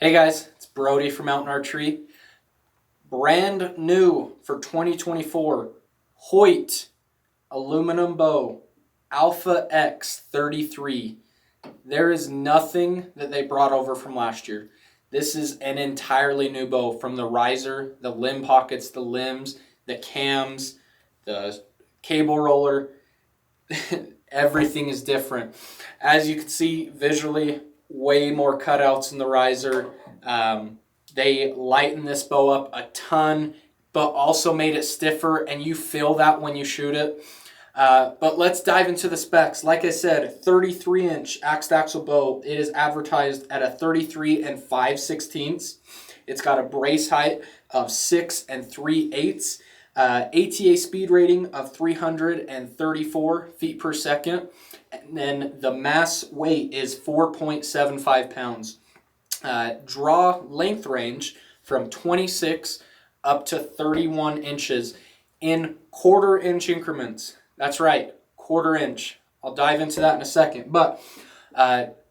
Hey guys, it's Brody from Mountain Archery. Brand new for 2024, Hoyt aluminum bow, Alpha X 33. There is nothing that they brought over from last year. This is an entirely new bow, from the riser, the limb pockets, the limbs, the cams, the cable roller. Everything is different. As you can see visually, way more cutouts in the riser. They lightened this bow up a ton, but also made it stiffer, and you feel that when you shoot it. But let's dive into the specs. Like I said, 33-inch axed axle bow. It is advertised at a 33 and 5/16. It's got a brace height of 6 and 3/8. ATA speed rating of 334 feet per second. And then the mass weight is 4.75 pounds. Draw length range from 26 up to 31 inches in quarter-inch increments. That's right, quarter inch. I'll dive into that in a second. But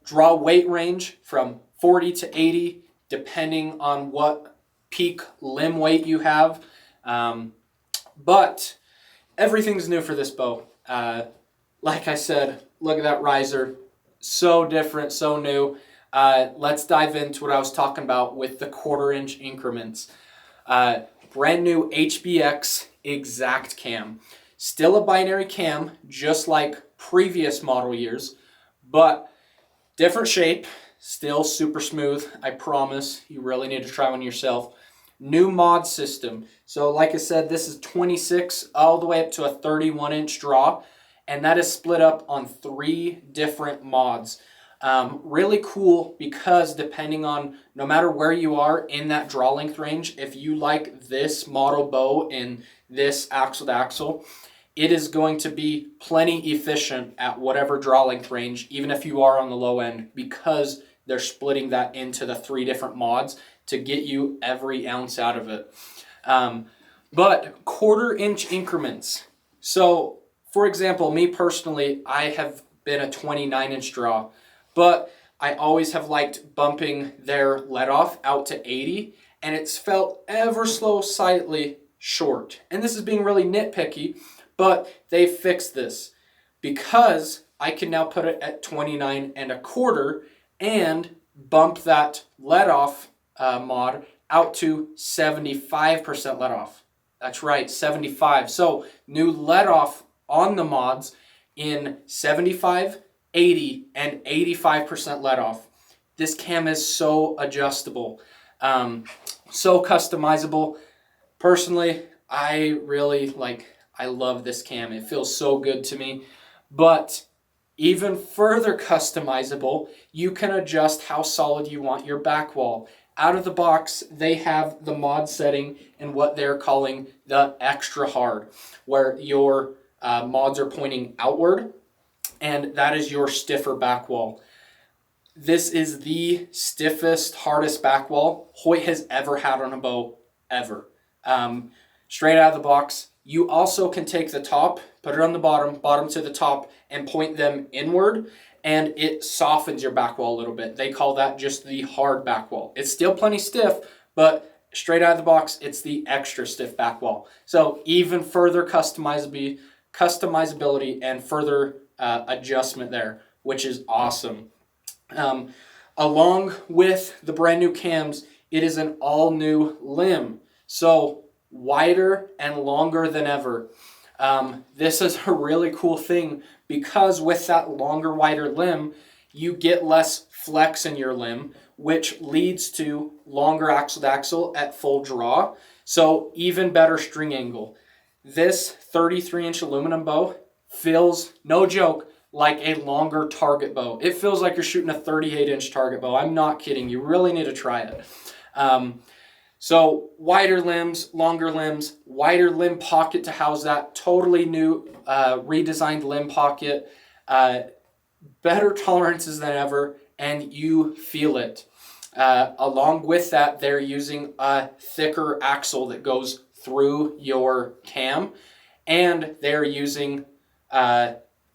draw weight range from 40 to 80, depending on what peak limb weight you have. But everything's new for this bow. Like I said, look at that riser. So different, so new. Let's dive into what I was talking about with the quarter-inch increments. Brand new HBX exact cam. Still a binary cam, just like previous model years, but different shape, still super smooth. I promise. You really need to try one yourself. New mod system. So like I said, this is 26 all the way up to a 31-inch draw, and that is split up on 3 different mods. Really cool because depending on, no matter where you are in that draw length range, if you like this model bow in this axle to axle, it is going to be plenty efficient at whatever draw length range, even if you are on the low end, because they're splitting that into the 3 different mods to get you every ounce out of it. But quarter-inch increments. So, for example, me personally, I have been a 29-inch draw, but I always have liked bumping their let off out to 80, and it's felt ever so slightly short. And this is being really nitpicky, but they fixed this because I can now put it at 29 and a quarter and bump that let off mod out to 75% let off. That's right, 75. So new let off on the mods in 75, 80, and 85% let off. This cam is so adjustable, so customizable. Personally, I love this cam. It feels so good to me. But even further customizable, you can adjust how solid you want your back wall. Out of the box, they have the mod setting in what they're calling the extra hard, where your mods are pointing outward, and that is your stiffer back wall. This is the stiffest, hardest back wall Hoyt has ever had on a bow, ever. Straight out of the box. You also can take the top, put it on the bottom to the top, and point them inward, and it softens your back wall a little bit. They call that just the hard back wall. It's still plenty stiff, but straight out of the box, it's the extra stiff back wall. So even further customizability and further adjustment there, which is awesome. Along with the brand new cams, it is an all new limb. So wider and longer than ever. This is a really cool thing because with that longer, wider limb, you get less flex in your limb, which leads to longer axle to axle at full draw. So even better string angle. This 33-inch aluminum bow feels, no joke, like a longer target bow. It feels like you're shooting a 38-inch target bow. I'm not kidding. You really need to try it. So wider limbs, longer limbs, wider limb pocket to house that. Totally new, redesigned limb pocket. Better tolerances than ever, and you feel it. Along with that, they're using a thicker axle that goes through your cam, and they're using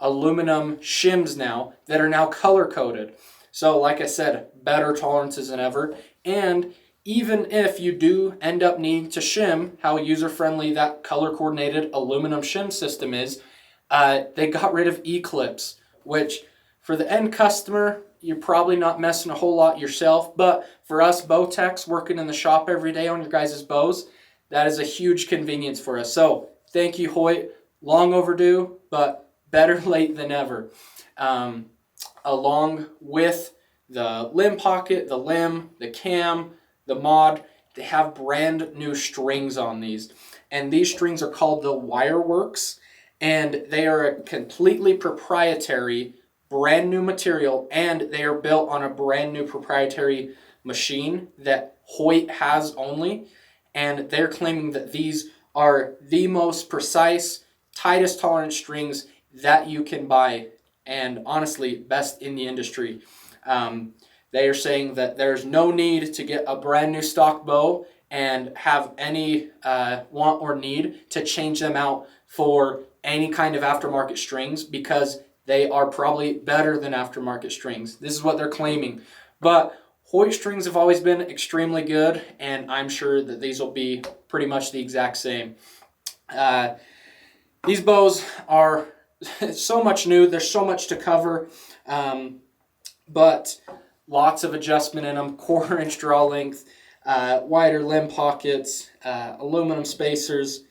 aluminum shims now that are now color coded. So like I said, better tolerances than ever. And even if you do end up needing to shim, how user-friendly that color-coordinated aluminum shim system is, they got rid of E-clips, which for the end customer, you're probably not messing a whole lot yourself, but for us bow techs working in the shop every day on your guys' bows, that is a huge convenience for us. So thank you, Hoyt. Long overdue, but better late than never. Along with the limb pocket, the limb, the cam, the mod, they have brand new strings on these. And these strings are called the Wireworks, and they are a completely proprietary brand new material, and they are built on a brand new proprietary machine that Hoyt has only. And they're claiming that these are the most precise, tightest tolerance strings that you can buy, and honestly, best in the industry. They are saying that there's no need to get a brand new stock bow and have any want or need to change them out for any kind of aftermarket strings, because they are probably better than aftermarket strings. This is what they're claiming. But Hoyt strings have always been extremely good, and I'm sure that these will be pretty much the exact same. These bows are so much new. There's so much to cover, but lots of adjustment in them. 1/4-inch draw length, wider limb pockets, aluminum spacers.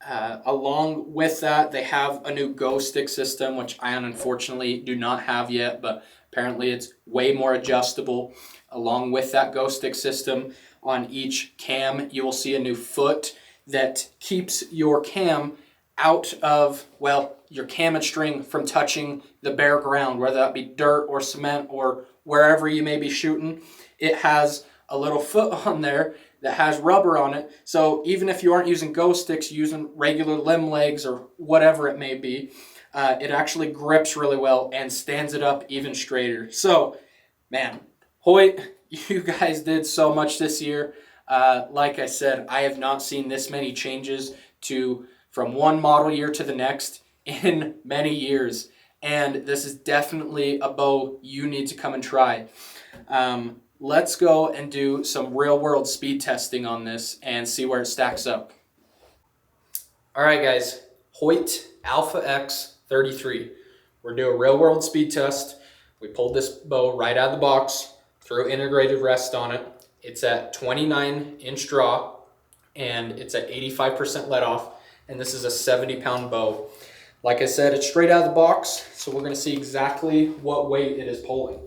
Along with that, they have a new go stick system, which I unfortunately do not have yet, but apparently it's way more adjustable. Along with that go stick system, on each cam, you will see a new foot that keeps your cam out of, well, your cam and string from touching the bare ground, whether that be dirt or cement or wherever you may be shooting. It has a little foot on there that has rubber on it. So even if you aren't using go sticks, using regular limb legs or whatever it may be, it actually grips really well and stands it up even straighter. So, man, Hoyt, you guys did so much this year. Like I said, I have not seen this many changes from one model year to the next in many years. And this is definitely a bow you need to come and try. Let's go and do some real world speed testing on this and see where it stacks up. All right, guys, Hoyt Alpha X 33. We're doing a real world speed test. We pulled this bow right out of the box, threw integrated rest on it. It's at 29-inch draw, and it's at 85% let off, and this is a 70-pound bow. Like I said, it's straight out of the box, so we're gonna see exactly what weight it is pulling.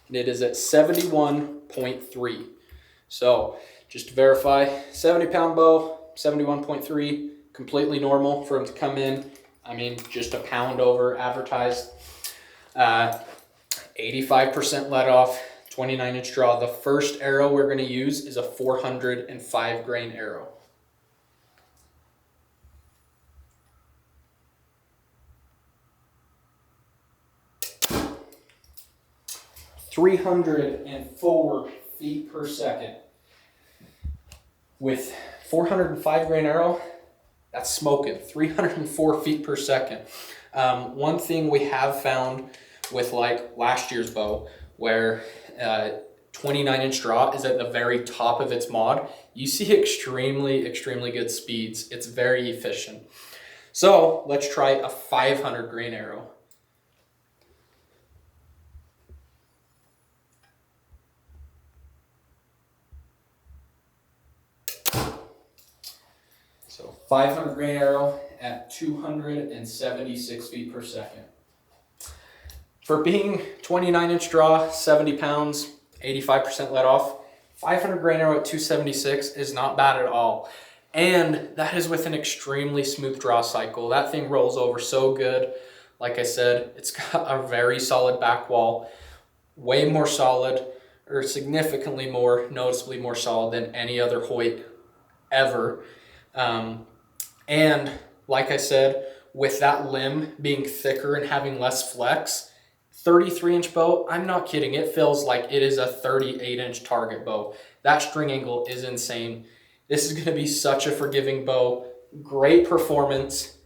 And it is at 71.3. So just to verify, 70-pound bow, 71.3, completely normal for them to come in. I mean, just a pound over advertised. 85% let off, 29-inch draw. The first arrow we're going to use is a 405 grain arrow. .304 feet per second. With 405 grain arrow, that's smoking. 304 feet per second. One thing we have found with like last year's bow, where 29-inch draw is at the very top of its mod, you see extremely good speeds. It's very efficient. So let's try a 500 grain arrow. So 500 grain arrow at 276 feet per second. For being 29-inch draw, 70 pounds, 85% let off, 500 grain arrow at 276 is not bad at all. And that is with an extremely smooth draw cycle. That thing rolls over so good. Like I said, it's got a very solid back wall, way more solid, or significantly more, noticeably more solid than any other Hoyt ever. And like I said, with that limb being thicker and having less flex, 33-inch bow, I'm not kidding, it feels like it is a 38-inch target bow. That string angle is insane. This is going to be such a forgiving bow. Great performance.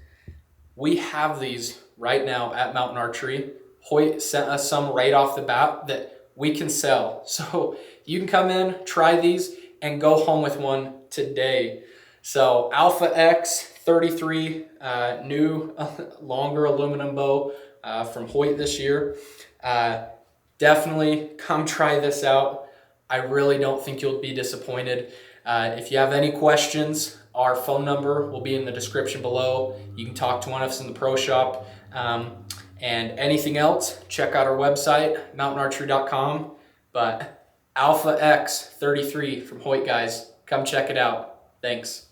We have these right now at Mountain Archery. Hoyt sent us some right off the bat that we can sell. So you can come in, try these, and go home with one today. So Alpha X 33, new longer aluminum bow from Hoyt this year. Definitely come try this out. I really don't think you'll be disappointed. If you have any questions, our phone number will be in the description below. You can talk to one of us in the pro shop. And anything else, check out our website, mountainarchery.com. But Alpha X 33 from Hoyt, guys, come check it out. Thanks.